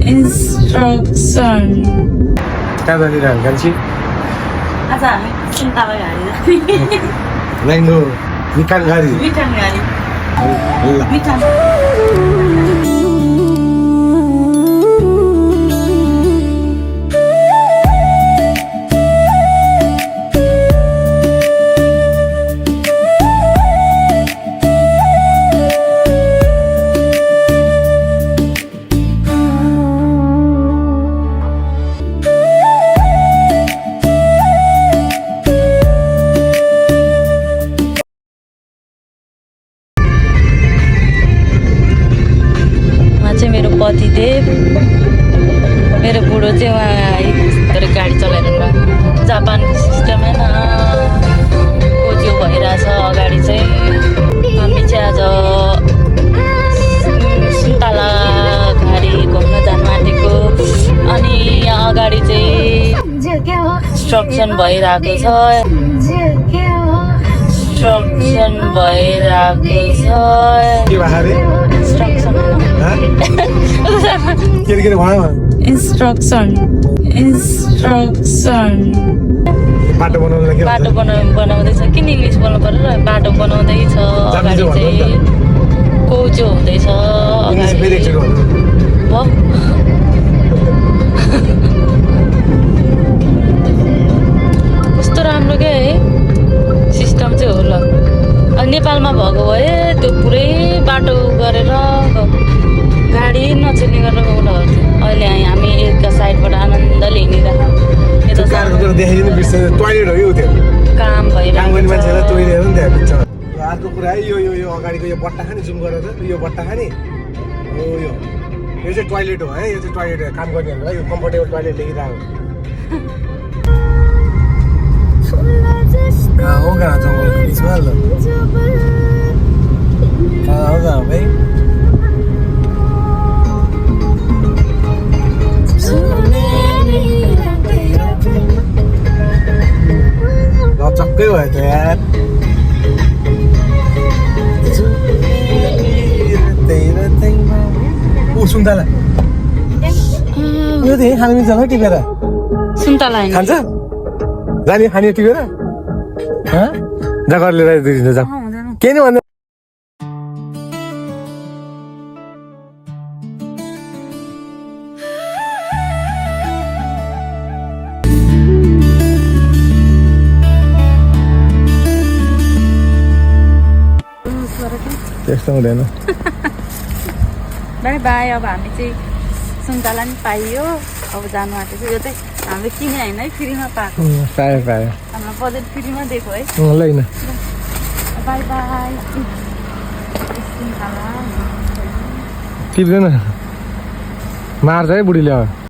Instruction. कहाँ जाने गान्छी आज हामी सुन्तला गाडी जाने ल्याङ्गो मिठान गाडी मिठान गाडी ल मिठान मेरो पतिदेव मेरो बुढो चाहिँ उहाँ यस्तो गाडी चलाएर जापानको सिस्टम होइन कोजियो भइरहेछ अगाडि चाहिँ हामी चाहिँ आज सुन्तला घारी घुम्न जानु आँटेको अनि यहाँ अगाडि चाहिँ स्ट्रक्चर भइरहेको छ Instruction. बाटो बनाउँदैछ किन इङ्ग्लिस बोल्नु पर्यो र बाटो बनाउँदैछ अगाडि चाहिँ कोजो हुँदैछ कस्तो राम्रो क्या है सिस्टम चाहिँ हो ल नेपालमा भएको भए त्यो पुरै बाटो गरेर गाडी नचल्ने गरेर उनीहरू अहिले हामी एकका साइडबाट आनन्दले हिँडिरहेको टोइलेट हो यो त्यो काम भइरहेको मान्छेलाई टोइलेट हो नि त्यहाँ बिचमा अर्को कुरा है यो अगाडिको यो बट्टा खाने जुम गरेर यो बट्टा खाने हो यो चाहिँ टोइलेट हो है यो चाहिँ टोइलेट काम गर्नेहरू है यो कम्फर्टेबल टोइलेट लेखिरहेको कहाँ हो कहाँ जङ्गलको बिचमा ल कहाँ हो कहाँ भाइ चक्कै भयो त यार ऊ सुन्तला उयो त खानु मिल्छ है टिपेर सुन्तला खान्छ जाने खाने टिपेर जा घर लिएर दिन्छ जा के नि भन्दा त्यस्तो हुँदैन बाई बाई अब हामी चाहिँ सुन्तला नि पाइयो अब जानु आँटेको यो चाहिँ हामीले किने होइन है फ्रीमा पाएको पायो हामीलाई बजेट फ्रीमा दिएको है ल न बाई बाई सुन्तला टिप्दैन मार्छ है बुढीले अब